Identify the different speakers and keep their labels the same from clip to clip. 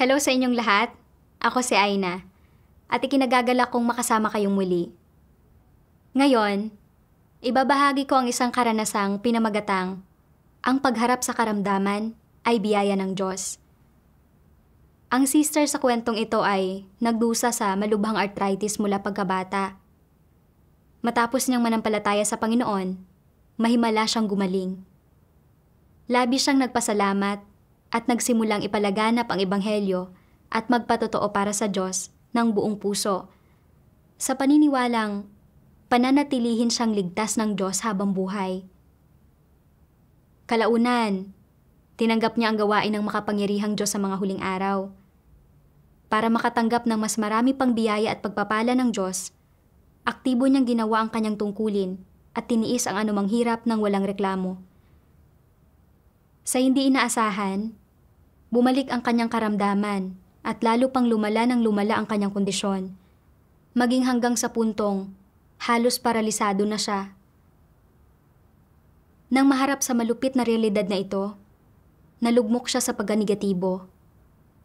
Speaker 1: Hello sa inyong lahat. Ako si Aina at ikinagagalak kong makasama kayong muli. Ngayon, ibabahagi ko ang isang karanasang pinamagatang ang pagharap sa karamdaman ay biyaya ng Diyos. Ang sister sa kwentong ito ay nagdusa sa malubhang arthritis mula pagkabata. Matapos niyang manampalataya sa Panginoon, mahimala siyang gumaling. Labis siyang nagpasalamat at nagsimulang ipalaganap ang ebanghelyo at magpatotoo para sa Diyos ng buong puso. Sa paniniwalang pananatilihin siyang ligtas ng Diyos habang buhay. Kalaunan, tinanggap niya ang gawain ng makapangyarihang Diyos sa mga huling araw. Para makatanggap ng mas marami pang biyaya at pagpapala ng Diyos, aktibo niyang ginawa ang kanyang tungkulin at tiniis ang anumang hirap ng walang reklamo. Sa hindi inaasahan, bumalik ang kanyang karamdaman at lalo pang lumala ng lumala ang kanyang kondisyon, maging hanggang sa puntong halos paralisado na siya. Nang maharap sa malupit na realidad na ito, nalugmok siya sa pagganegatibo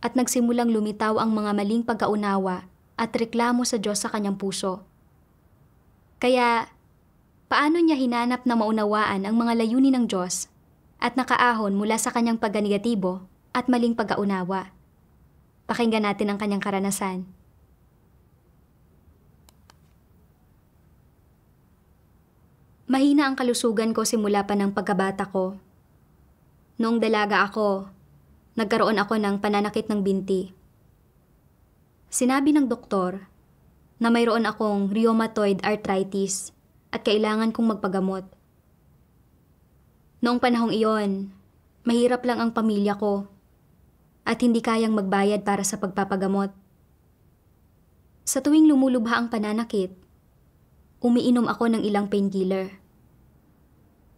Speaker 1: at nagsimulang lumitaw ang mga maling pagkaunawa at reklamo sa Diyos sa kanyang puso. Kaya, paano niya hinanap na maunawaan ang mga layunin ng Diyos at nakaahon mula sa kanyang pagganegatibo at maling pagkaunawa? Pakinggan natin ang kanyang karanasan. Mahina ang kalusugan ko simula pa ng pagkabata ko. Noong dalaga ako, nagkaroon ako ng pananakit ng binti. Sinabi ng doktor na mayroon akong rheumatoid arthritis at kailangan kong magpagamot. Noong panahong iyon, mahirap lang ang pamilya ko at hindi kayang magbayad para sa pagpapagamot. Sa tuwing lumulubha ang pananakit, umiinom ako ng ilang painkiller.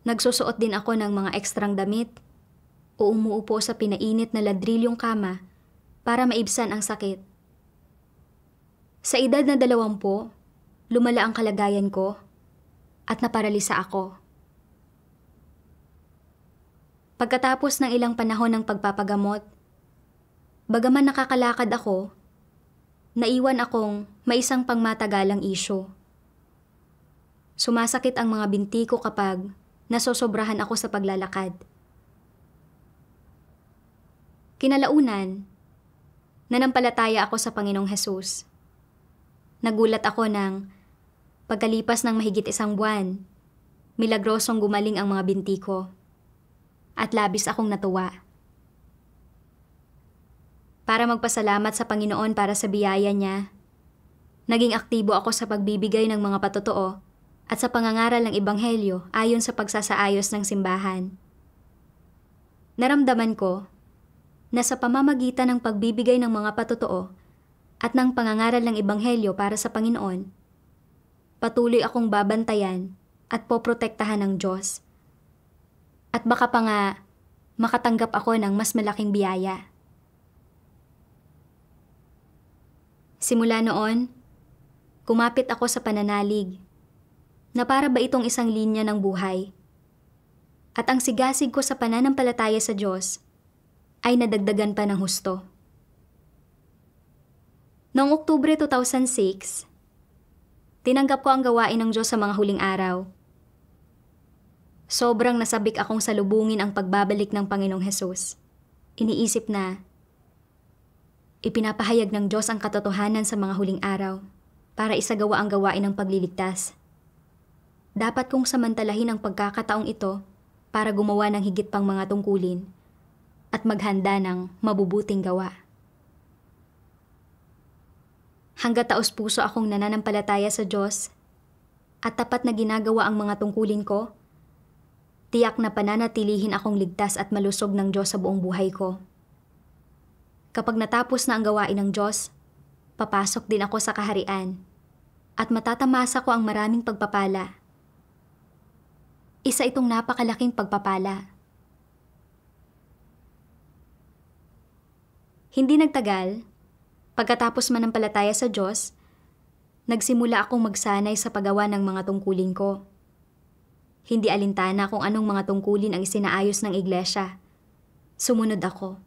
Speaker 1: Nagsusuot din ako ng mga ekstrang damit o umuupo sa pinainit na ladrilyong kama para maibsan ang sakit. Sa edad na 20, lumala ang kalagayan ko at naparalisa ako. Pagkatapos ng ilang panahon ng pagpapagamot, bagaman nakakalakad ako, naiwan akong may isang pangmatagalang isyu. Sumasakit ang mga binti ko kapag nasosobrahan ako sa paglalakad. Kinalaunan, nanampalataya ako sa Panginoong Hesus. Nagulat ako nang pagkalipas ng mahigit 1 buwan, milagrosong gumaling ang mga binti ko at labis akong natuwa. Para magpasalamat sa Panginoon para sa biyaya niya, naging aktibo ako sa pagbibigay ng mga patotoo at sa pangangaral ng ebanghelyo ayon sa pagsasaayos ng simbahan. Naramdaman ko na sa pamamagitan ng pagbibigay ng mga patotoo at ng pangangaral ng ebanghelyo para sa Panginoon, patuloy akong babantayan at poprotektahan ng Diyos. At baka pa nga makatanggap ako ng mas malaking biyaya. Simula noon, kumapit ako sa pananalig na para ba itong isang linya ng buhay. At ang sigasig ko sa pananampalataya sa Diyos ay nadagdagan pa ng husto. Noong Oktubre 2006, tinanggap ko ang gawain ng Diyos sa mga huling araw. Sobrang nasabik akong salubungin ang pagbabalik ng Panginoong Hesus. Iniisip na, ipinapahayag ng Diyos ang katotohanan sa mga huling araw para isagawa ang gawain ng pagliligtas. Dapat kong samantalahin ang pagkakataong ito para gumawa ng higit pang mga tungkulin at maghanda ng mabubuting gawa. Hangga't taos-puso akong nananampalataya sa Diyos at tapat na ginagawa ang mga tungkulin ko, tiyak na pananatilihin akong ligtas at malusog ng Diyos sa buong buhay ko. Kapag natapos na ang gawain ng Diyos, papasok din ako sa kaharian at matatamasa ko ang maraming pagpapala. Isa itong napakalaking pagpapala. Hindi nagtagal, pagkatapos manampalataya sa Diyos, nagsimula akong magsanay sa paggawa ng mga tungkulin ko. Hindi alintana kung anong mga tungkulin ang isinaayos ng iglesia. Sumunod ako.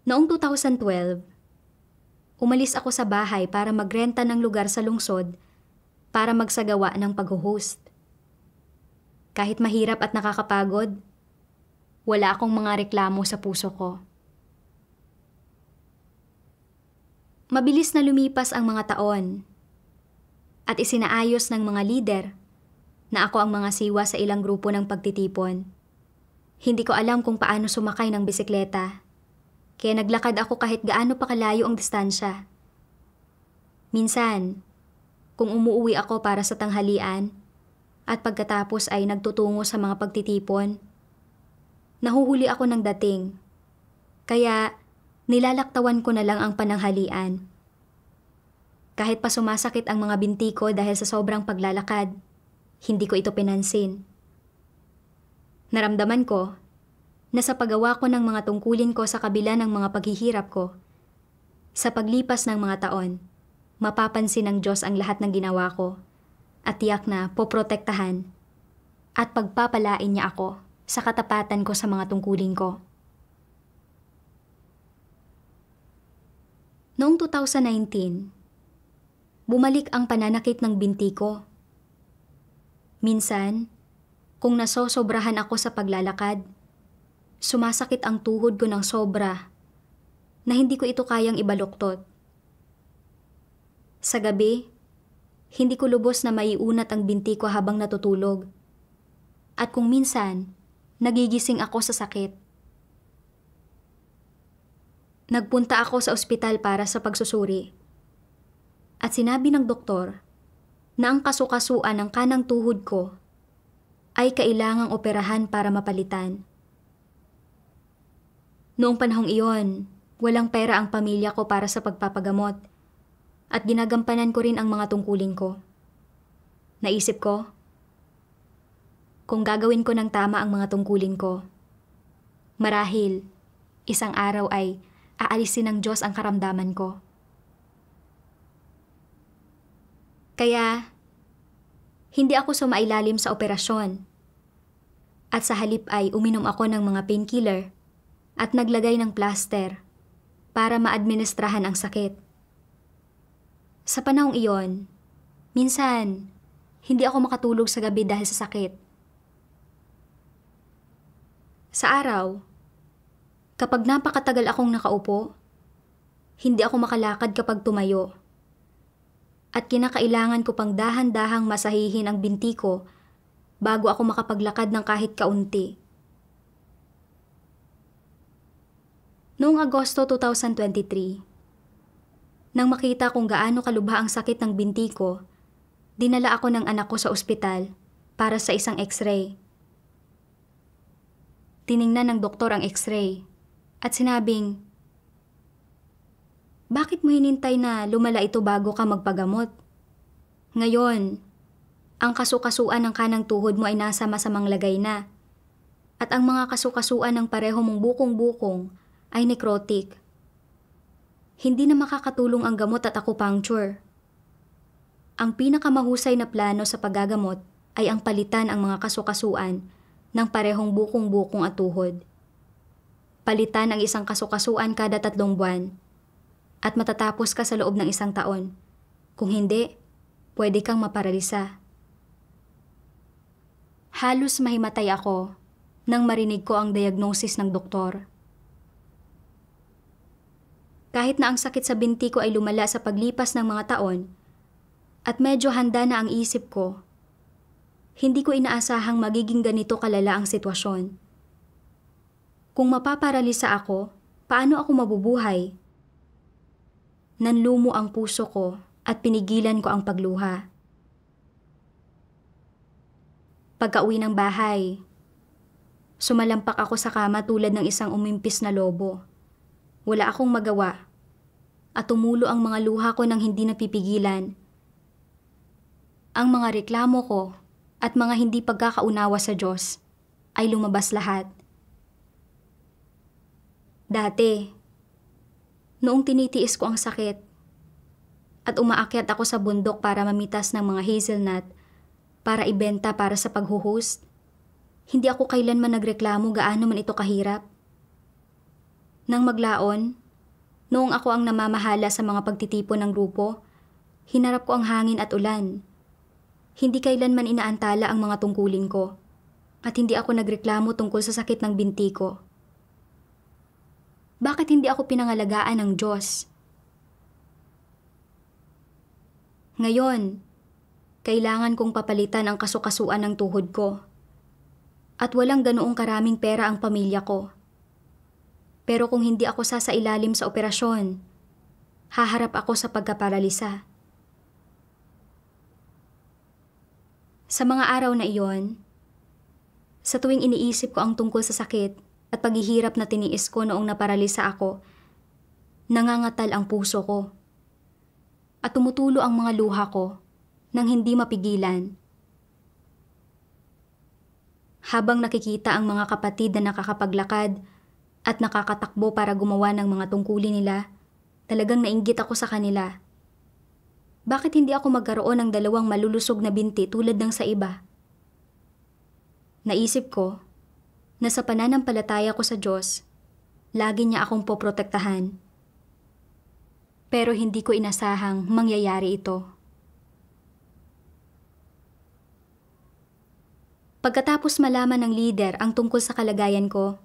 Speaker 1: Noong 2012, umalis ako sa bahay para magrenta ng lugar sa lungsod para magsagawa ng pag-host. Kahit mahirap at nakakapagod, wala akong mga reklamo sa puso ko. Mabilis na lumipas ang mga taon at isinaayos ng mga lider na ako ang mga siwa sa ilang grupo ng pagtitipon. Hindi ko alam kung paano sumakay ng bisikleta, kaya naglakad ako kahit gaano pa kalayo ang distansya. Minsan, kung umuuwi ako para sa tanghalian at pagkatapos ay nagtutungo sa mga pagtitipon, nahuhuli ako ng dating, kaya nilalaktawan ko na lang ang pananghalian. Kahit pa sumasakit ang mga binti ko dahil sa sobrang paglalakad, hindi ko ito pinansin. Naramdaman ko na sa paggawa ko ng mga tungkulin ko sa kabila ng mga paghihirap ko, sa paglipas ng mga taon, mapapansin ng Diyos ang lahat ng ginawa ko at tiyak na poprotektahan at pagpapalain niya ako sa katapatan ko sa mga tungkulin ko. Noong 2019, bumalik ang pananakit ng binti ko. Minsan, kung nasosobrahan ako sa paglalakad, sumasakit ang tuhod ko ng sobra na hindi ko ito kayang ibaluktot. Sa gabi, hindi ko lubos na maiunat ang binti ko habang natutulog. At kung minsan, nagigising ako sa sakit. Nagpunta ako sa ospital para sa pagsusuri. At sinabi ng doktor na ang kasukasuan ng kanang tuhod ko ay kailangang operahan para mapalitan. Noong panahong iyon, walang pera ang pamilya ko para sa pagpapagamot at ginagampanan ko rin ang mga tungkulin ko. Naisip ko, kung gagawin ko ng tama ang mga tungkulin ko, marahil isang araw ay aalisin ng Diyos ang karamdaman ko. Kaya, hindi ako sumailalim sa operasyon. At sa halip ay uminom ako ng mga painkiller at naglagay ng plaster para maadministrahan ang sakit. Sa panahong iyon, minsan, hindi ako makatulog sa gabi dahil sa sakit. Sa araw, kapag napakatagal akong nakaupo, hindi ako makalakad kapag tumayo. At kinakailangan ko pang dahan-dahang masahihin ang binti ko bago ako makapaglakad ng kahit kaunti. Noong Agosto 2023, nang makita kung gaano kalubha ang sakit ng binti ko, dinala ako ng anak ko sa ospital para sa isang x-ray. Tiningnan ng doktor ang x-ray at sinabing, "Bakit mo hinintay na lumala ito bago ka magpagamot? Ngayon, ang kasukasuan ng kanang tuhod mo ay nasa masamang lagay na. At ang mga kasukasuan ng pareho mong bukong-bukong ay necrotic. Hindi na makakatulong ang gamot at acupuncture. Ang pinakamahusay na plano sa paggagamot ay ang palitan ang mga kasukasuan ng parehong bukong-bukong at tuhod. Palitan ang isang kasukasuan kada 3 buwan. At matatapos ka sa loob ng 1 taon. Kung hindi, pwede kang maparalisa." Halos mahimatay ako nang marinig ko ang diagnosis ng doktor. Kahit na ang sakit sa binti ko ay lumala sa paglipas ng mga taon at medyo handa na ang isip ko, hindi ko inaasahang magiging ganito kalala ang sitwasyon. Kung mapaparalisa ako, paano ako mabubuhay? Nanlumo ang puso ko at pinigilan ko ang pagluha. Pagka-uwi ng bahay, sumalampak ako sa kama tulad ng isang umimpis na lobo. Wala akong magawa at tumulo ang mga luha ko nang hindi napipigilan. Ang mga reklamo ko at mga hindi pagkakaunawa sa Diyos ay lumabas lahat. Dati, noong tinitiis ko ang sakit at umaakyat ako sa bundok para mamitas ng mga hazelnut para ibenta para sa paghuhost, hindi ako kailanman nagreklamo gaano man ito kahirap. Nang maglaon, Noong ako ang namamahala sa mga pagtitipon ng grupo, hinarap ko ang hangin at ulan. Hindi kailanman inaantala ang mga tungkulin ko at hindi ako nagreklamo tungkol sa sakit ng binti ko. Bakit hindi ako pinangalagaan ng Diyos? Ngayon, kailangan kong papalitan ang kasukasuan ng tuhod ko. At walang ganoong karaming pera ang pamilya ko. Pero kung hindi ako sasailalim sa operasyon, haharap ako sa pagkaparalisa. Sa mga araw na iyon, sa tuwing iniisip ko ang tungkol sa sakit at paghihirap na tiniis ko noong naparalisa ako, nangangatal ang puso ko. At tumutulo ang mga luha ko nang hindi mapigilan. Habang nakikita ang mga kapatid na nakakapaglakad at nakakatakbo para gumawa ng mga tungkulin nila, talagang nainggit ako sa kanila. Bakit hindi ako magkaroon ng dalawang malulusog na binti tulad ng sa iba? Naisip ko na sa pananampalataya ko sa Diyos, lagi niya akong poprotektahan. Pero hindi ko inasahang mangyayari ito. Pagkatapos malaman ng leader ang tungkol sa kalagayan ko,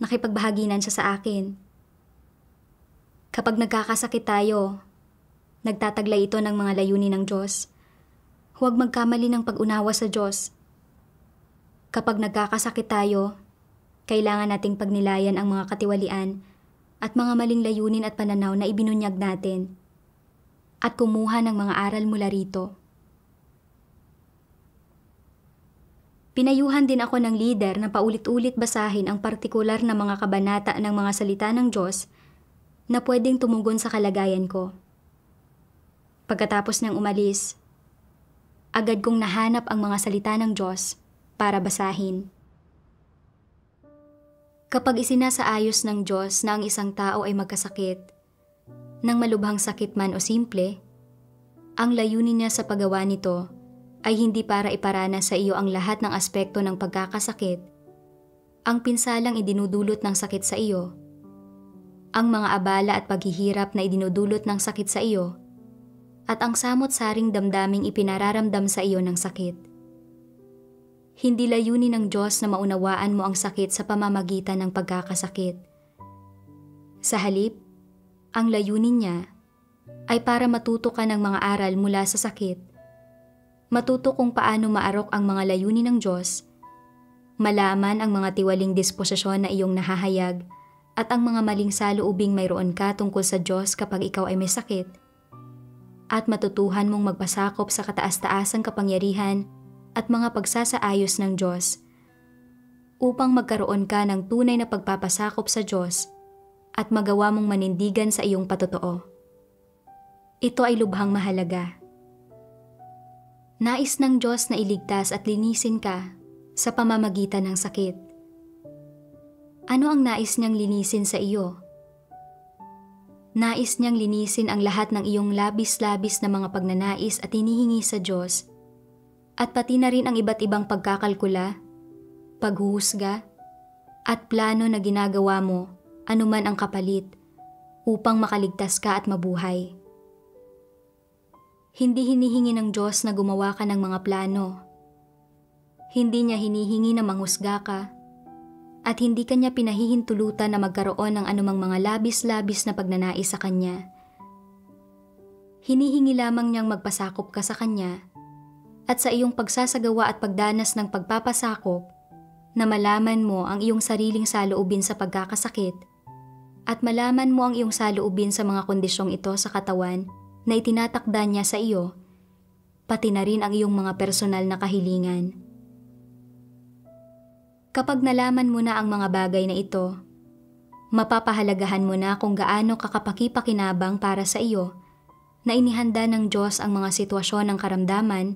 Speaker 1: nakipagbahaginan siya sa akin. Kapag nagkakasakit tayo, nagtataglay ito ng mga layunin ng Diyos. Huwag magkamali ng pag-unawa sa Diyos. Kapag nagkakasakit tayo, kailangan nating pagnilayan ang mga katiwalian at mga maling layunin at pananaw na ibinunyag natin at kumuha ng mga aral mula rito. Pinayuhan din ako ng leader na paulit-ulit basahin ang partikular na mga kabanata ng mga salita ng Diyos na pwedeng tumugon sa kalagayan ko. Pagkatapos niyang umalis, agad kong nahanap ang mga salita ng Diyos para basahin. Kapag isinasaayos ng Diyos na ang isang tao ay magkasakit, ng malubhang sakit man o simple, ang layunin niya sa paggawa nito ay hindi para iparana sa iyo ang lahat ng aspekto ng pagkakasakit, ang pinsalang idinudulot ng sakit sa iyo, ang mga abala at paghihirap na idinudulot ng sakit sa iyo, at ang samot-saring damdaming ipinararamdam sa iyo ng sakit. Hindi layunin ng Diyos na maunawaan mo ang sakit sa pamamagitan ng pagkakasakit. Sa halip, ang layunin niya ay para matuto ka ng mga aral mula sa sakit, matuto kung paano maarok ang mga layunin ng Diyos, malaman ang mga tiwaling disposisyon na iyong nahahayag at ang mga maling saloobing mayroon ka tungkol sa Diyos kapag ikaw ay may sakit, at matutuhan mong magpasakop sa kataas-taasang kapangyarihan at mga pagsasaayos ng Diyos upang magkaroon ka ng tunay na pagpapasakop sa Diyos at magawa mong manindigan sa iyong patotoo. Ito ay lubhang mahalaga. Nais ng Diyos na iligtas at linisin ka sa pamamagitan ng sakit. Ano ang nais niyang linisin sa iyo? Nais niyang linisin ang lahat ng iyong labis-labis na mga pagnanais at hinihingi sa Diyos, at pati na rin ang iba't ibang pagkakalkula, paghuhusga, at plano na ginagawa mo anuman ang kapalit upang makaligtas ka at mabuhay. Hindi hinihingi ng Diyos na gumawa ka ng mga plano. Hindi niya hinihingi na manghusga ka, at hindi kanya pinahihintulutan na magkaroon ng anumang mga labis-labis na pagnanais sa Kanya. Hinihingi lamang niyang magpasakop ka sa Kanya, at sa iyong pagsasagawa at pagdanas ng pagpapasakop, na malaman mo ang iyong sariling saloobin sa pagkakasakit, at malaman mo ang iyong saloobin sa mga kondisyong ito sa katawan na itinatakda niya sa iyo, pati na rin ang iyong mga personal na kahilingan. Kapag nalaman mo na ang mga bagay na ito, mapapahalagahan mo na kung gaano kakapakipakinabang para sa iyo na inihanda ng Diyos ang mga sitwasyon ng karamdaman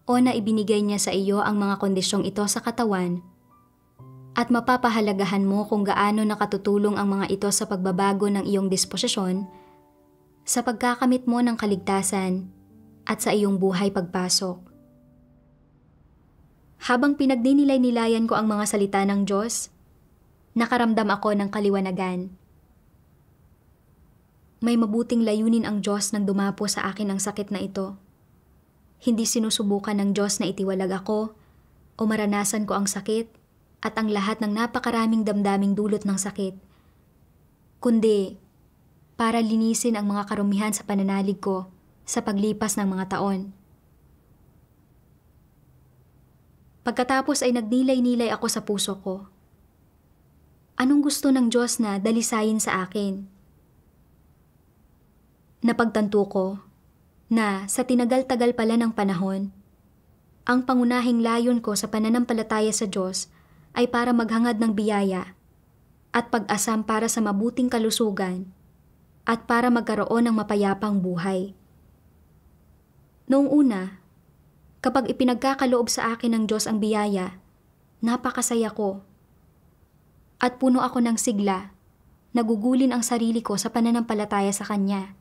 Speaker 1: o na ibinigay niya sa iyo ang mga kondisyong ito sa katawan, at mapapahalagahan mo kung gaano nakatutulong ang mga ito sa pagbabago ng iyong disposisyon, sa pagkakamit mo ng kaligtasan at sa iyong buhay pagpasok. Habang pinagdinilay-nilayan ko ang mga salita ng Diyos, nakaramdam ako ng kaliwanagan. May mabuting layunin ang Diyos nang dumapo sa akin ang sakit na ito. Hindi sinusubukan ng Diyos na itiwalag ako o maranasan ko ang sakit at ang lahat ng napakaraming damdaming dulot ng sakit, kundi para linisin ang mga karumihan sa pananalig ko sa paglipas ng mga taon. Pagkatapos ay nagnilay-nilay ako sa puso ko. Anong gusto ng Diyos na dalisayin sa akin? Napagtanto ko na sa tinagal-tagal pala ng panahon, ang pangunahing layon ko sa pananampalataya sa Diyos ay para maghangad ng biyaya at pag-asam para sa mabuting kalusugan at para magkaroon ng mapayapang buhay. Noong una, kapag ipinagkakaloob sa akin ng Diyos ang biyaya, napakasaya ko at puno ako ng sigla, nagugulin ang sarili ko sa pananampalataya sa Kanya.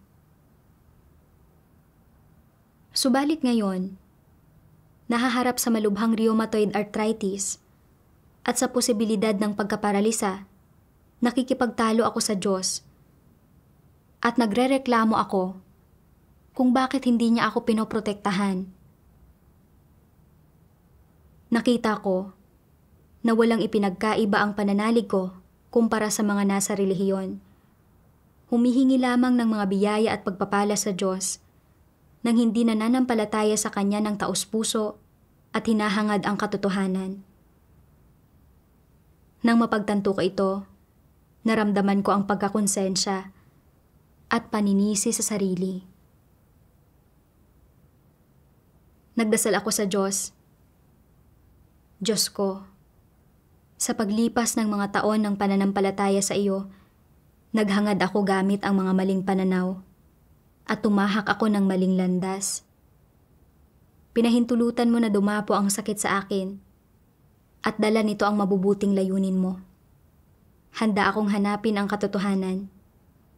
Speaker 1: Subalit ngayon, nahaharap sa malubhang rheumatoid arthritis at sa posibilidad ng pagkaparalisa, nakikipagtalo ako sa Diyos at nagrereklamo ako kung bakit hindi niya ako pinoprotektahan. Nakita ko na walang ipinagkaiba ang pananalig ko kumpara sa mga nasa relihiyon. Humihingi lamang ng mga biyaya at pagpapala sa Diyos nang hindi nananampalataya sa Kanya ng taos-puso at hinahangad ang katotohanan. Nang mapagtanto ko ito, naramdaman ko ang pagkakonsensya at paninisi sa sarili. Nagdasal ako sa Diyos. Diyos ko, sa paglipas ng mga taon ng pananampalataya sa iyo, naghangad ako gamit ang mga maling pananaw at tumahak ako ng maling landas. Pinahintulutan mo na dumapo ang sakit sa akin at dala nito ang mabubuting layunin mo. Handa akong hanapin ang katotohanan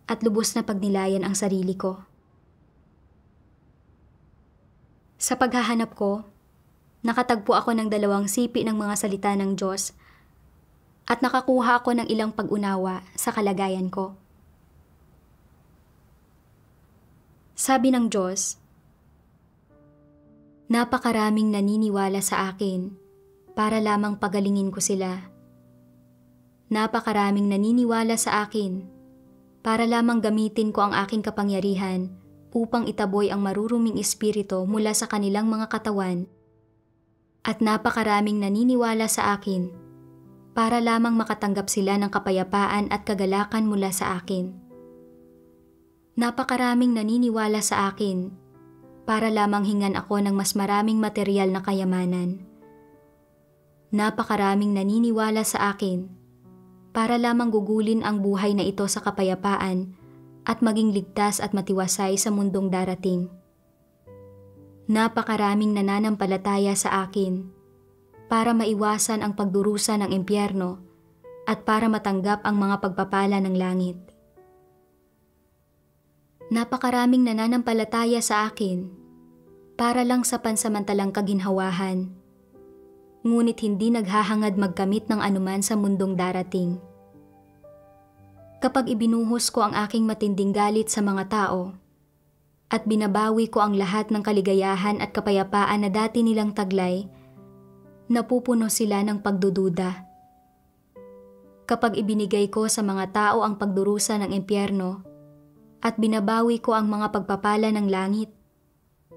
Speaker 1: at lubos na pagnilayan ang sarili ko. Sa paghahanap ko, nakatagpo ako ng 2 sipi ng mga salita ng Diyos at nakakuha ako ng ilang pag-unawa sa kalagayan ko. Sabi ng Diyos, napakaraming naniniwala sa akin para lamang pagalingin ko sila. Napakaraming naniniwala sa akin para lamang gamitin ko ang aking kapangyarihan upang itaboy ang maruruming espiritu mula sa kanilang mga katawan. At napakaraming naniniwala sa akin para lamang makatanggap sila ng kapayapaan at kagalakan mula sa akin. Napakaraming naniniwala sa akin para lamang hingan ako ng mas maraming material na kayamanan. Napakaraming naniniwala sa akin para lamang gugulin ang buhay na ito sa kapayapaan at maging ligtas at matiwasay sa mundong darating. Napakaraming nananampalataya sa akin para maiwasan ang pagdurusa ng impyerno at para matanggap ang mga pagpapala ng langit. Napakaraming nananampalataya sa akin para lang sa pansamantalang kaginhawahan, ngunit hindi naghahangad magkamit ng anuman sa mundong darating. Kapag ibinuhos ko ang aking matinding galit sa mga tao at binabawi ko ang lahat ng kaligayahan at kapayapaan na dati nilang taglay, napupuno sila ng pagdududa. Kapag ibinigay ko sa mga tao ang pagdurusa ng impyerno at binabawi ko ang mga pagpapala ng langit,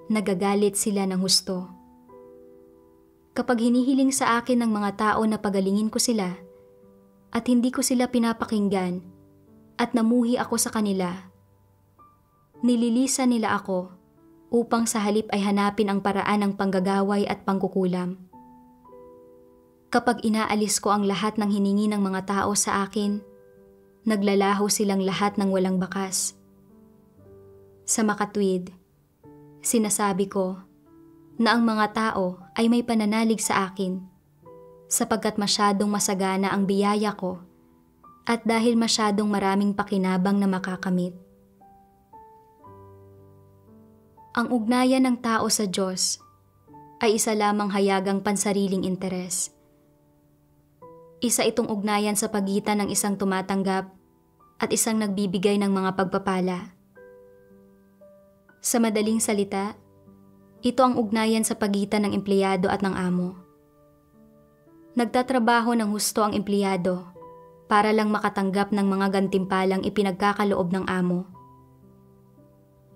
Speaker 1: nagagalit sila ng husto. Kapag hinihiling sa akin ng mga tao na pagalingin ko sila at hindi ko sila pinapakinggan at namuhi ako sa kanila, nililisan nila ako upang sa halip ay hanapin ang paraan ng panggagaway at pangkukulam. Kapag inaalis ko ang lahat ng hiningi ng mga tao sa akin, naglalaho silang lahat ng walang bakas. Sa makatwid, sinasabi ko na ang mga tao ay may pananalig sa akin sapagkat masyadong masagana ang biyaya ko at dahil masyadong maraming pakinabang na makakamit. Ang ugnayan ng tao sa Diyos ay isa lamang hayagang pansariling interes. Isa itong ugnayan sa pagitan ng isang tumatanggap at isang nagbibigay ng mga pagpapala. Sa madaling salita, ito ang ugnayan sa pagitan ng empleyado at ng amo. Nagtatrabaho ng husto ang empleyado para lang makatanggap ng mga gantimpalang ipinagkakaloob ng amo.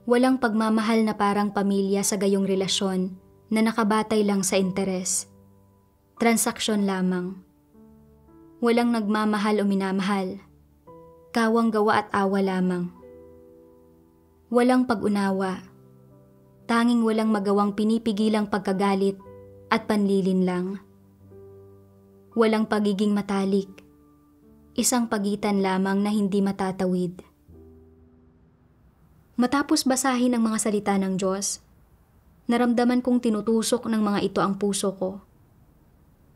Speaker 1: Walang pagmamahal na parang pamilya sa gayong relasyon na nakabatay lang sa interes. Transaksyon lamang. Walang nagmamahal o minamahal. Kawang gawa at awa lamang. Walang pag-unawa. Tanging walang magawang pinipigilang pagkagalit at panlilin lang. Walang pagiging matalik. Isang pagitan lamang na hindi matatawid. Matapos basahin ang mga salita ng Diyos, naramdaman kong tinutusok ng mga ito ang puso ko.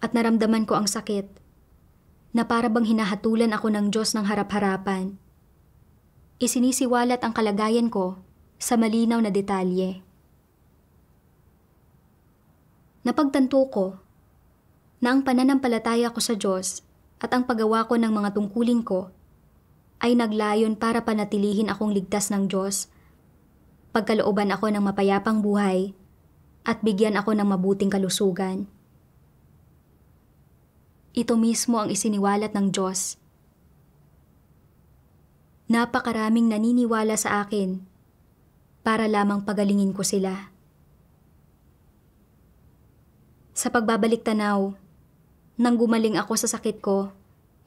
Speaker 1: At naramdaman ko ang sakit, na para bang hinahatulan ako ng Diyos ng harap-harapan. Isinisiwalat ang kalagayan ko sa malinaw na detalye. Napagtanto ko na ang pananampalataya ko sa Diyos at ang paggawa ko ng mga tungkulin ko ay naglayon para panatilihin akong ligtas ng Diyos, pagkalooban ako ng mapayapang buhay, at bigyan ako ng mabuting kalusugan. Ito mismo ang isiniwalat ng Diyos. Napakaraming naniniwala sa akin para lamang pagalingin ko sila. Sa pagbabalik tanaw, nang gumaling ako sa sakit ko,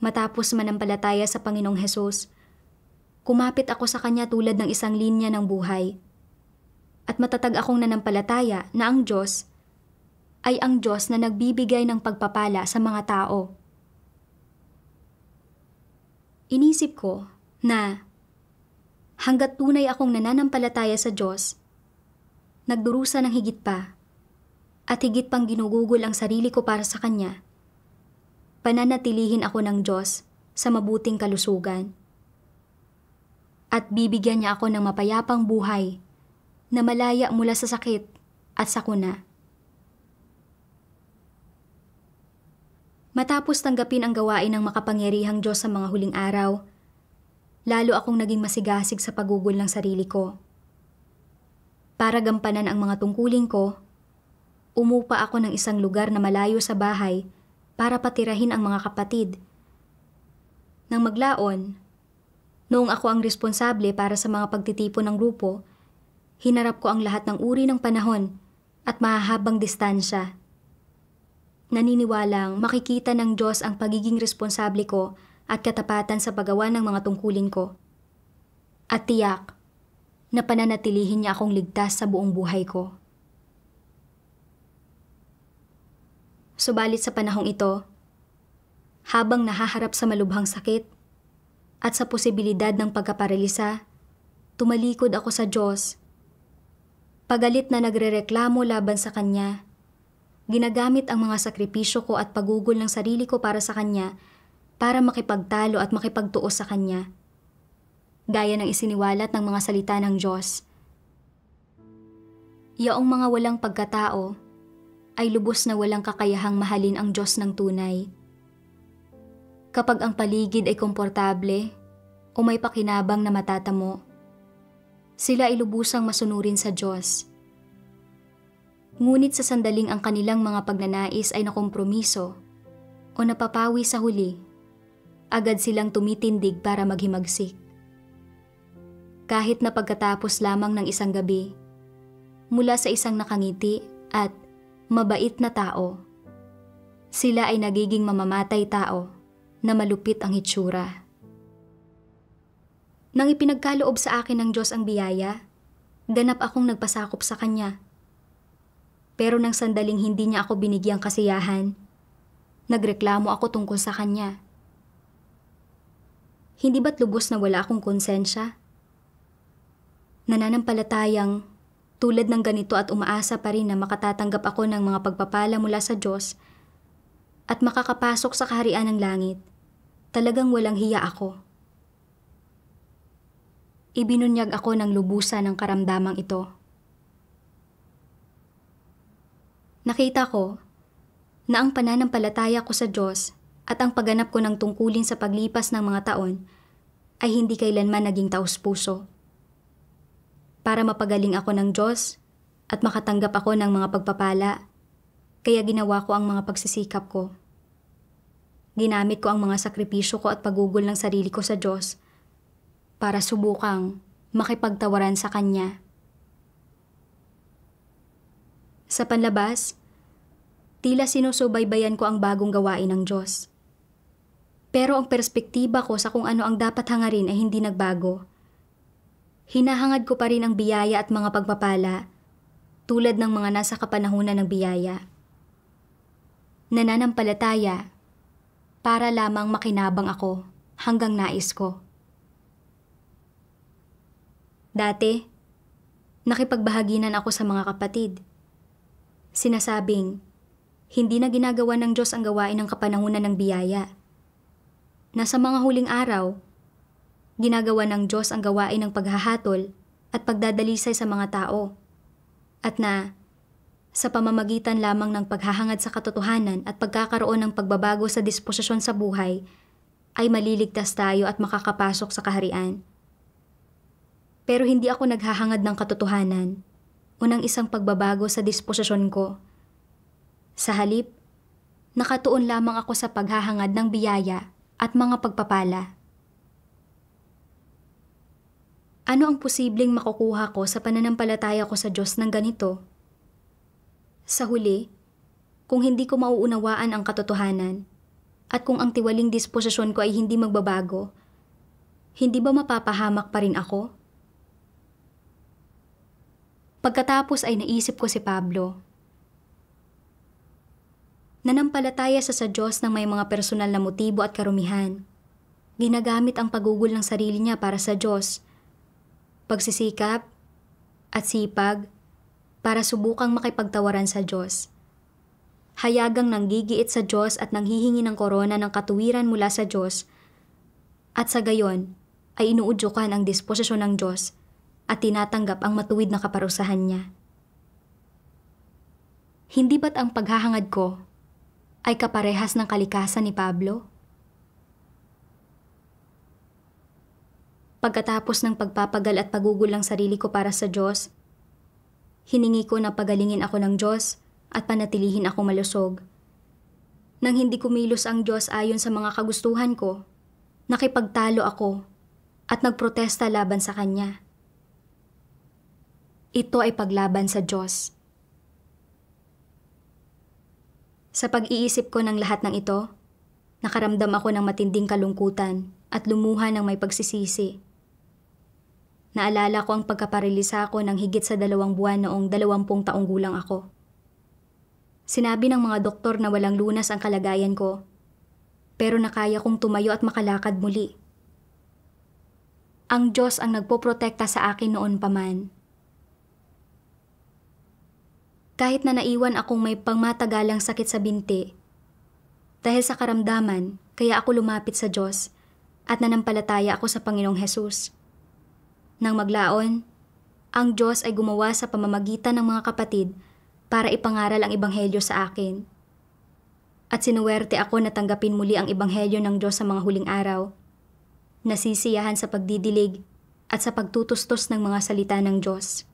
Speaker 1: matapos manampalataya sa Panginoong Hesus, kumapit ako sa Kanya tulad ng isang linya ng buhay. At matatag akong nanampalataya na ang Diyos ay ang Diyos na nagbibigay ng pagpapala sa mga tao. Inisip ko na hanggat tunay akong nananampalataya sa Diyos, nagdurusa ng higit pa at higit pang ginugugol ang sarili ko para sa Kanya, pananatilihin ako ng Diyos sa mabuting kalusugan. At bibigyan niya ako ng mapayapang buhay na malaya mula sa sakit at sakuna. Matapos tanggapin ang gawain ng makapangyarihang Diyos sa mga huling araw, lalo akong naging masigasig sa pagugol ng sarili ko. Para gampanan ang mga tungkulin ko, umupa ako ng isang lugar na malayo sa bahay para patirahin ang mga kapatid. Nang maglaon, noong ako ang responsable para sa mga pagtitipon ng grupo, hinarap ko ang lahat ng uri ng panahon at mahahabang distansya. Naniniwalang makikita ng Diyos ang pagiging responsable ko at katapatan sa paggawa ng mga tungkulin ko. At tiyak na pananatilihin niya akong ligtas sa buong buhay ko. Subalit sa panahong ito, habang nahaharap sa malubhang sakit at sa posibilidad ng pagkaparalisa, tumalikod ako sa Diyos. Pagalit na nagrereklamo laban sa Kanya, ginagamit ang mga sakripisyo ko at pagugol ng sarili ko para sa Kanya para makipagtalo at makipagtuos sa Kanya. Gaya ng isiniwalat ng mga salita ng Diyos. Yaong mga walang pagkatao ay lubos na walang kakayahang mahalin ang Diyos ng tunay. Kapag ang paligid ay komportable o may pakinabang na matatamo, sila ay lubusang masunurin sa Diyos. Ngunit sa sandaling ang kanilang mga pagnanais ay nakompromiso o napapawi sa huli, agad silang tumitindig para maghimagsik. Kahit na pagkatapos lamang ng isang gabi, mula sa isang nakangiti at mabait na tao, sila ay nagiging mamamatay tao na malupit ang hitsura. Nang ipinagkaloob sa akin ng Diyos ang biyaya, ganap akong nagpasakop sa Kanya. Pero nang sandaling hindi niya ako binigyang kasiyahan, nagreklamo ako tungkol sa Kanya. Hindi ba't lubos na wala akong konsensya? Nananampalatayang tulad ng ganito at umaasa pa rin na makatatanggap ako ng mga pagpapala mula sa Diyos at makakapasok sa kaharian ng langit, talagang walang hiya ako. Ibinunyag ako ng lubusan ng karamdamang ito. Nakita ko na ang pananampalataya ko sa Diyos at ang pagganap ko ng tungkulin sa paglipas ng mga taon ay hindi kailanman naging taos-puso. Para mapagaling ako ng Diyos at makatanggap ako ng mga pagpapala, kaya ginawa ko ang mga pagsisikap ko. Ginamit ko ang mga sakripisyo ko at pagugol ng sarili ko sa Diyos para subukang makipagtawaran sa Kanya. Sa panlabas, tila sinusubaybayan ko ang bagong gawain ng Diyos. Pero ang perspektiba ko sa kung ano ang dapat hangarin ay hindi nagbago. Hinahangad ko pa rin ang biyaya at mga pagpapala tulad ng mga nasa kapanahunan ng biyaya. Nananampalataya para lamang makinabang ako hanggang nais ko. Dati, nakipagbahaginan ako sa mga kapatid. Sinasabing, hindi na ginagawa ng Diyos ang gawain ng kapanahunan ng biyaya. Na sa mga huling araw, ginagawa ng Diyos ang gawain ng paghahatol at pagdadalisay sa mga tao. At na, sa pamamagitan lamang ng paghahangad sa katotohanan at pagkakaroon ng pagbabago sa disposisyon sa buhay, ay maliligtas tayo at makakapasok sa kaharian. Pero hindi ako naghahangad ng katotohanan o ng isang pagbabago sa disposisyon ko. Sa halip, nakatuon lamang ako sa paghahangad ng biyaya at mga pagpapala. Ano ang posibleng makukuha ko sa pananampalataya ko sa Diyos ng ganito? Sa huli, kung hindi ko mauunawaan ang katotohanan at kung ang tiwaling disposisyon ko ay hindi magbabago, hindi ba mapapahamak pa rin ako? Pagkatapos ay naisip ko si Pablo. Nanampalataya sa Diyos ng may mga personal na motibo at karumihan. Ginagamit ang pagugol ng sarili niya para sa Diyos, pagsisikap at sipag para subukang makipagtawaran sa Diyos. Hayagang nanggigiit sa Diyos at nanghihingi ng korona ng katuwiran mula sa Diyos, at sa gayon ay inuudyukan ang disposisyon ng Diyos at tinatanggap ang matuwid na kaparusahan niya. Hindi ba't ang paghahangad ko ay kaparehas ng kalikasan ni Pablo? Pagkatapos ng pagpapagal at pagugol ng sarili ko para sa Diyos, hiningi ko na pagalingin ako ng Diyos at panatilihin ako malusog. Nang hindi kumilos ang Diyos ayon sa mga kagustuhan ko, nakipagtalo ako at nagprotesta laban sa Kanya. Ito ay paglaban sa Diyos. Sa pag-iisip ko ng lahat ng ito, nakaramdam ako ng matinding kalungkutan at lumuha ng may pagsisisi. Naalala ko ang pagkaparilisa ko ng higit sa 2 buwan noong 20 taong gulang ako. Sinabi ng mga doktor na walang lunas ang kalagayan ko, pero nakaya kong tumayo at makalakad muli. Ang Diyos ang nagpoprotekta sa akin noon pa man. Kahit na naiwan akong may pangmatagalang sakit sa binti, dahil sa karamdaman, kaya ako lumapit sa Diyos at nanampalataya ako sa Panginoong Hesus. Nang maglaon, ang Diyos ay gumawa sa pamamagitan ng mga kapatid para ipangaral ang Ebanghelyo sa akin. At sinuwerte ako na tanggapin muli ang Ebanghelyo ng Diyos sa mga huling araw, nasisiyahan sa pagdidilig at sa pagtutustos ng mga salita ng Diyos.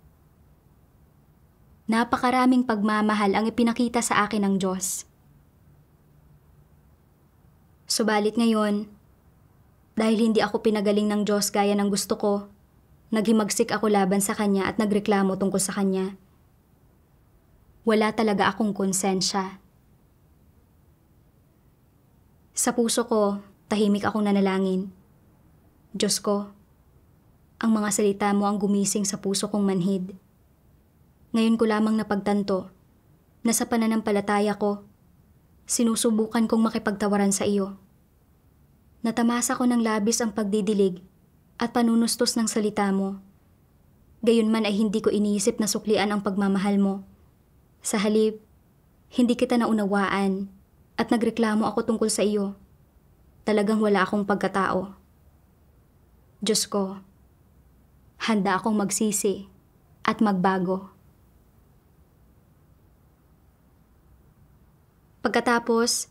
Speaker 1: Napakaraming pagmamahal ang ipinakita sa akin ng Diyos. Subalit ngayon, dahil hindi ako pinagaling ng Diyos gaya ng gusto ko, naghimagsik ako laban sa Kanya at nagreklamo tungkol sa Kanya. Wala talaga akong konsensya. Sa puso ko, tahimik akong nanalangin. Diyos ko, ang mga salita mo ang gumising sa puso kong manhid. Ngayon ko lamang napagtanto na sa pananampalataya ko, sinusubukan kong makipagtawaran sa iyo. Natamasa ko ng labis ang pagdidilig at panunustos ng salita mo. Gayunman ay hindi ko iniisip na suklian ang pagmamahal mo. Sa halip, hindi kita naunawaan at nagreklamo ako tungkol sa iyo. Talagang wala akong pagkatao. Diyos ko, handa akong magsisi at magbago. Pagkatapos,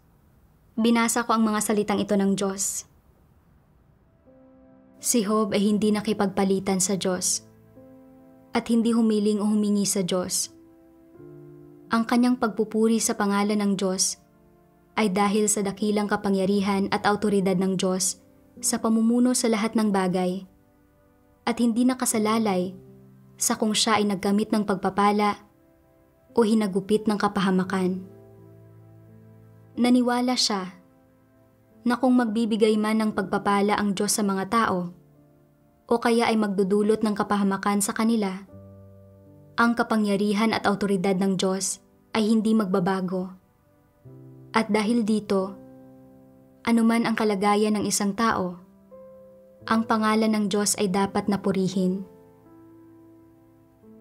Speaker 1: binasa ko ang mga salitang ito ng Diyos. Si Job ay hindi nakipagpalitan sa Diyos at hindi humiling o humingi sa Diyos. Ang kanyang pagpupuri sa pangalan ng Diyos ay dahil sa dakilang kapangyarihan at awtoridad ng Diyos sa pamumuno sa lahat ng bagay at hindi nakasalalay sa kung siya ay naggamit ng pagpapala o hinagupit ng kapahamakan. Naniwala siya na kung magbibigay man ng pagpapala ang Diyos sa mga tao o kaya ay magdudulot ng kapahamakan sa kanila, ang kapangyarihan at awtoridad ng Diyos ay hindi magbabago. At dahil dito, anuman ang kalagayan ng isang tao, ang pangalan ng Diyos ay dapat napurihin.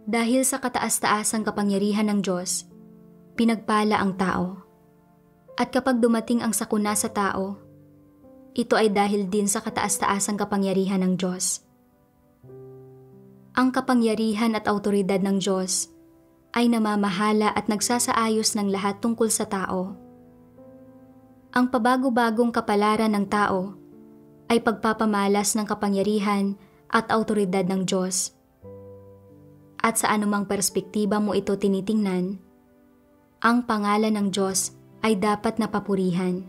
Speaker 1: Dahil sa kataas-taasang kapangyarihan ng Diyos, pinagpala ang tao. At kapag dumating ang sakuna sa tao, ito ay dahil din sa kataas-taasang kapangyarihan ng Diyos. Ang kapangyarihan at awtoridad ng Diyos ay namamahala at nagsasaayos ng lahat tungkol sa tao. Ang pabago-bagong kapalaran ng tao ay pagpapamalas ng kapangyarihan at awtoridad ng Diyos. At sa anumang perspektiba mo ito tinitingnan, ang pangalan ng Diyos ay dapat napapurihan.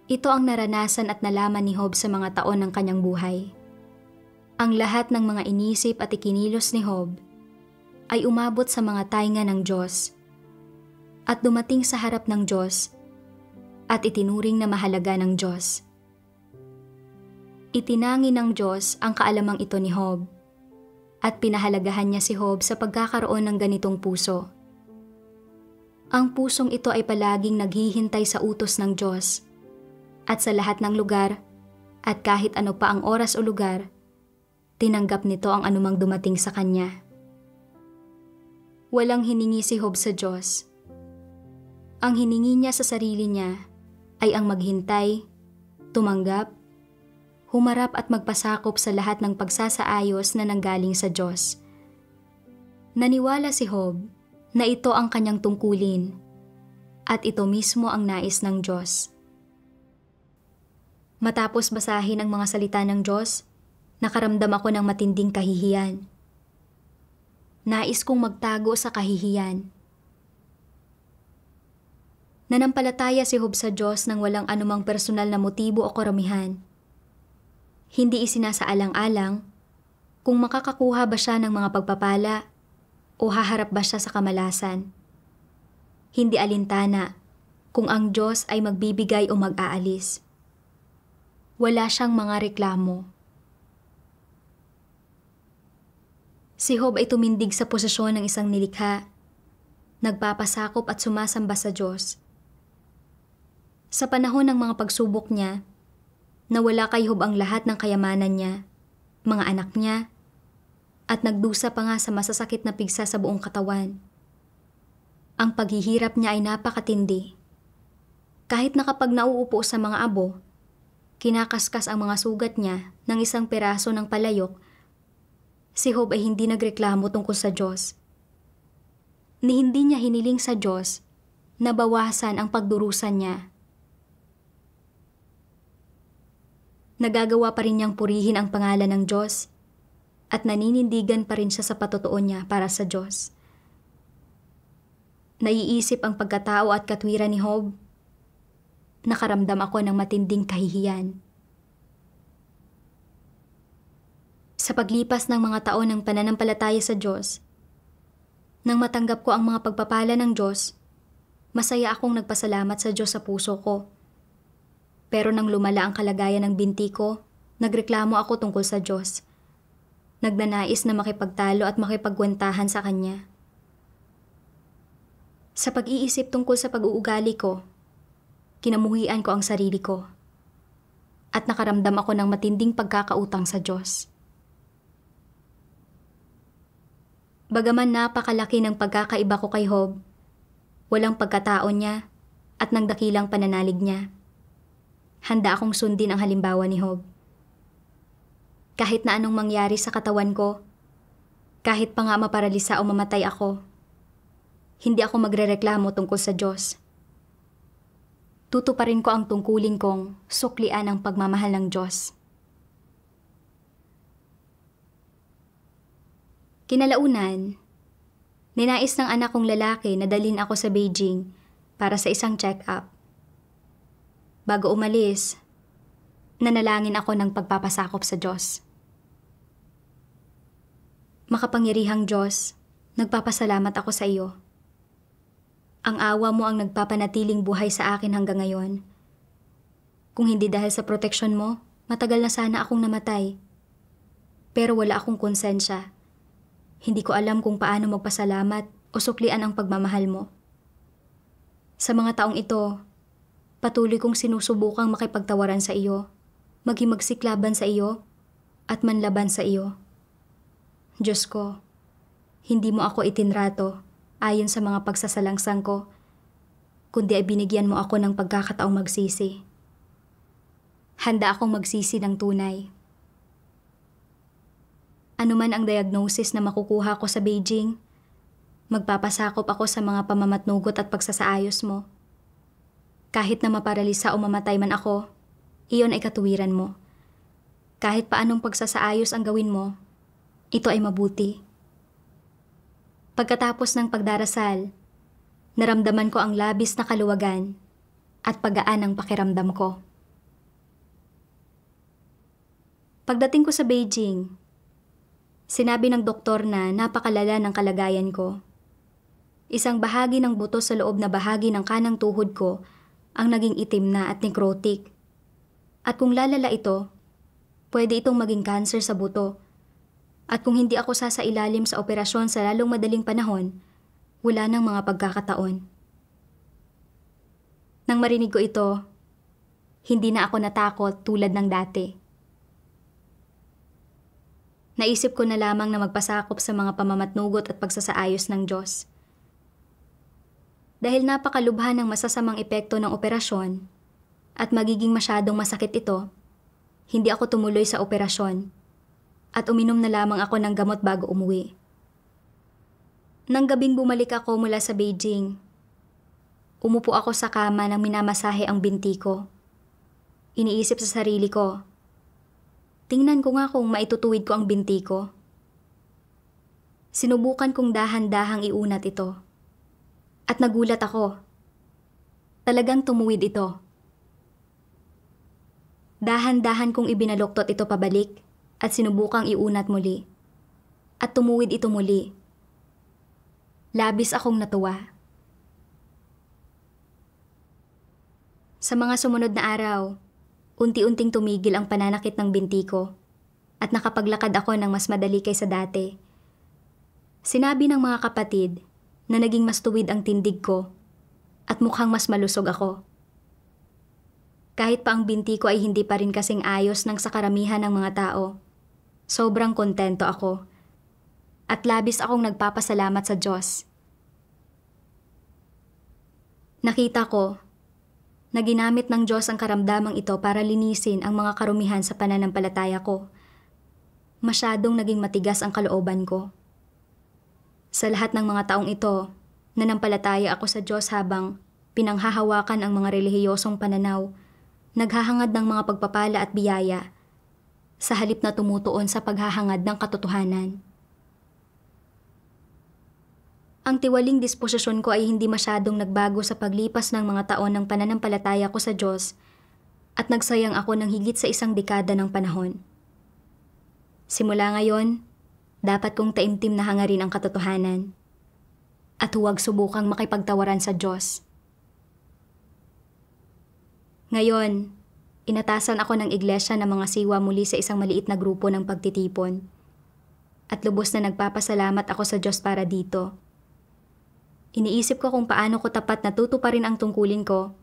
Speaker 1: Ito ang naranasan at nalaman ni Job sa mga taon ng kanyang buhay. Ang lahat ng mga inisip at ikinilos ni Job ay umabot sa mga tainga ng Diyos at dumating sa harap ng Diyos at itinuring na mahalaga ng Diyos. Itinangi ng Diyos ang kaalamang ito ni Job at pinahalagahan niya si Job sa pagkakaroon ng ganitong puso. Ang pusong ito ay palaging naghihintay sa utos ng Diyos at sa lahat ng lugar at kahit ano pa ang oras o lugar, tinanggap nito ang anumang dumating sa kanya. Walang hiningi si Job sa Diyos. Ang hiningi niya sa sarili niya ay ang maghintay, tumanggap, humarap at magpasakop sa lahat ng pagsasaayos na nanggaling sa Diyos. Naniwala si Job na ito ang kanyang tungkulin at ito mismo ang nais ng Diyos. Matapos basahin ang mga salita ng Diyos, nakaramdam ako ng matinding kahihiyan. Nais kong magtago sa kahihiyan. Nanampalataya si Job sa Diyos nang walang anumang personal na motibo o karamihan. Hindi isinasaalang-alang kung makakakuha ba siya ng mga pagpapala o haharap ba siya sa kamalasan. Hindi alintana kung ang Diyos ay magbibigay o mag-aalis. Wala siyang mga reklamo. Si Job ay tumindig sa posisyon ng isang nilikha, nagpapasakop at sumasamba sa Diyos. Sa panahon ng mga pagsubok niya, nawala kay Job ang lahat ng kayamanan niya, mga anak niya, at nagdusa pa nga sa masasakit na pigsa sa buong katawan. Ang paghihirap niya ay napakatindi. Kahit na kapag nauupo sa mga abo, kinakaskas ang mga sugat niya ng isang peraso ng palayok, si Job ay hindi nagreklamo tungkol sa Diyos. Ni hindi niya hiniling sa Diyos na bawasan ang pagdurusan niya. Nagagawa pa rin niyang purihin ang pangalan ng Diyos at naninindigan pa rin siya sa patotoo niya para sa Diyos. Naiisip ang pagkatao at katwiran ni Job. Nakaramdam ako ng matinding kahihiyan. Sa paglipas ng mga taon ng pananampalataya sa Diyos, nang matanggap ko ang mga pagpapala ng Diyos, masaya akong nagpasalamat sa Diyos sa puso ko. Pero nang lumala ang kalagayan ng binti ko, nagreklamo ako tungkol sa Diyos. Nagnanais na makipagtalo at makipagkwentahan sa Kanya. Sa pag-iisip tungkol sa pag-uugali ko, kinamuhian ko ang sarili ko at nakaramdam ako ng matinding pagkakautang sa Diyos. Bagaman napakalaki ng pagkakaiba ko kay Job, walang pagkatao niya at ng dakilang pananalig niya. Handa akong sundin ang halimbawa ni Job. Kahit na anong mangyari sa katawan ko, kahit pa nga maparalisa o mamatay ako, hindi ako magrereklamo tungkol sa Diyos. Tutuparin ko ang tungkulin kong suklian ang pagmamahal ng Diyos. Kinalaunan, ninais ng anak kong lalaki na dalhin ako sa Beijing para sa isang check-up. Bago umalis, nanalangin ako ng pagpapasakop sa Diyos. Makapangyarihang Diyos, nagpapasalamat ako sa iyo. Ang awa mo ang nagpapanatiling buhay sa akin hanggang ngayon. Kung hindi dahil sa proteksyon mo, matagal na sana akong namatay. Pero wala akong konsensya. Hindi ko alam kung paano magpasalamat o suklian ang pagmamahal mo. Sa mga taong ito, patuloy kong sinusubukang makipagtawaran sa iyo, maghimagsik-laban sa iyo, at manlaban sa iyo. Diyos ko, hindi mo ako itinrato ayon sa mga pagsasalangsang ko, kundi ay binigyan mo ako ng pagkakataong magsisi. Handa akong magsisi ng tunay. Ano man ang diagnosis na makukuha ko sa Beijing, magpapasakop ako sa mga pamamatnugot at pagsasaayos mo. Kahit na maparalisa o mamatay man ako, iyon ay katuwiran mo. Kahit paanong pagsasaayos ang gawin mo, ito ay mabuti. Pagkatapos ng pagdarasal, naramdaman ko ang labis na kaluwagan at paggaan ng pakiramdam ko. Pagdating ko sa Beijing, sinabi ng doktor na napakalala ng kalagayan ko. Isang bahagi ng buto sa loob na bahagi ng kanang tuhod ko ang naging itim na at necrotic. At kung lalala ito, pwede itong maging cancer sa buto. At kung hindi ako sasailalim sa operasyon sa lalong madaling panahon, wala nang mga pagkakataon. Nang marinig ko ito, hindi na ako natakot tulad ng dati. Naisip ko na lamang na magpasakop sa mga pamamatnugot at pagsasaayos ng Diyos. Dahil napakalubha ng masasamang epekto ng operasyon at magiging masyadong masakit ito, hindi ako tumuloy sa operasyon at uminom na lamang ako ng gamot bago umuwi. Nang gabing bumalik ako mula sa Beijing, umupo ako sa kama nang minamasahe ang binti ko. Iniisip sa sarili ko, tingnan ko nga kung maitutuwid ko ang binti ko. Sinubukan kong dahan-dahang iunat ito. At nagulat ako. Talagang tumuwid ito. Dahan-dahan kong ibinaluktot ito pabalik at sinubukang iunat muli. At tumuwid ito muli. Labis akong natuwa. Sa mga sumunod na araw, unti-unting tumigil ang pananakit ng binti ko at nakapaglakad ako ng mas madali kaysa dati. Sinabi ng mga kapatid na naging mas tuwid ang tindig ko at mukhang mas malusog ako. Kahit pa ang binti ko ay hindi pa rin kasing ayos ng sa karamihan ng mga tao, sobrang kontento ako at labis akong nagpapasalamat sa Diyos. Nakita ko na ginamit ng Diyos ang karamdamang ito para linisin ang mga karumihan sa pananampalataya ko. Masyadong naging matigas ang kalooban ko. Sa lahat ng mga taong ito, nanampalataya ako sa Diyos habang pinanghahawakan ang mga relihiyosong pananaw, naghahangad ng mga pagpapala at biyaya, sa halip na tumutuon sa paghahangad ng katotohanan. Ang tiwaling disposisyon ko ay hindi masyadong nagbago sa paglipas ng mga taon ng pananampalataya ko sa Diyos at nagsayang ako ng higit sa 1 dekada ng panahon. Simula ngayon, dapat kong taimtim na hangarin ang katotohanan at huwag subukang makipagtawaran sa Diyos. Ngayon, inatasan ako ng iglesia ng mga siwa muli sa isang maliit na grupo ng pagtitipon at lubos na nagpapasalamat ako sa Diyos para dito. Iniisip ko kung paano ko tapat na tutuparin ang tungkulin ko.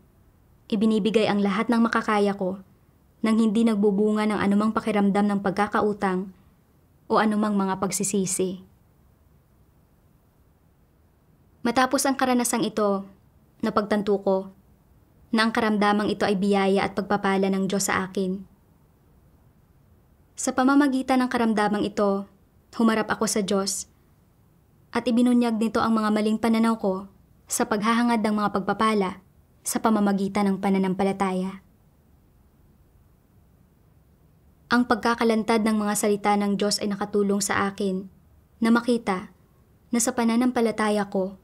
Speaker 1: Ibinibigay ang lahat ng makakaya ko nang hindi nagbubunga ng anumang pakiramdam ng pagkakautang o anumang mga pagsisisi. Matapos ang karanasang ito, napagtanto ko na ang karamdamang ito ay biyaya at pagpapala ng Diyos sa akin. Sa pamamagitan ng karamdamang ito, humarap ako sa Diyos at ibinunyag nito ang mga maling pananaw ko sa paghahangad ng mga pagpapala sa pamamagitan ng pananampalataya. Ang pagkakalantad ng mga salita ng Diyos ay nakatulong sa akin na makita na sa pananampalataya ko,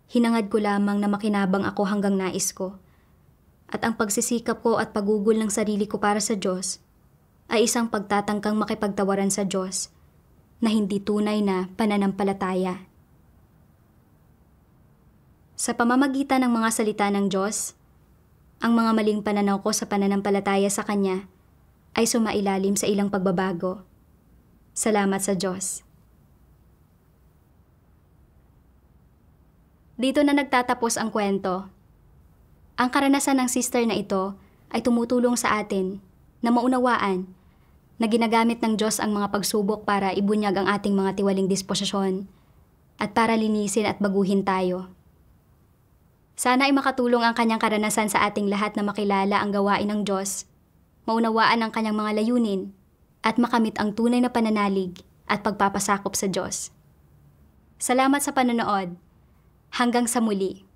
Speaker 1: hinangad ko lamang na makinabang ako hanggang nais ko. At ang pagsisikap ko at pagugol ng sarili ko para sa Diyos ay isang pagtatangkang makipagtawaran sa Diyos na hindi tunay na pananampalataya. Sa pamamagitan ng mga salita ng Diyos, ang mga maling pananaw ko sa pananampalataya sa Kanya ay sumailalim sa ilang pagbabago. Salamat sa Diyos. Dito na nagtatapos ang kwento. Ang karanasan ng sister na ito ay tumutulong sa atin na maunawaan na ginagamit ng Diyos ang mga pagsubok para ibunyag ang ating mga tiwaling disposisyon at para linisin at baguhin tayo. Sana ay makatulong ang kanyang karanasan sa ating lahat na makilala ang gawain ng Diyos, maunawaan ang kanyang mga layunin, at makamit ang tunay na pananalig at pagpapasakop sa Diyos. Salamat sa panonood. Hanggang sa muli.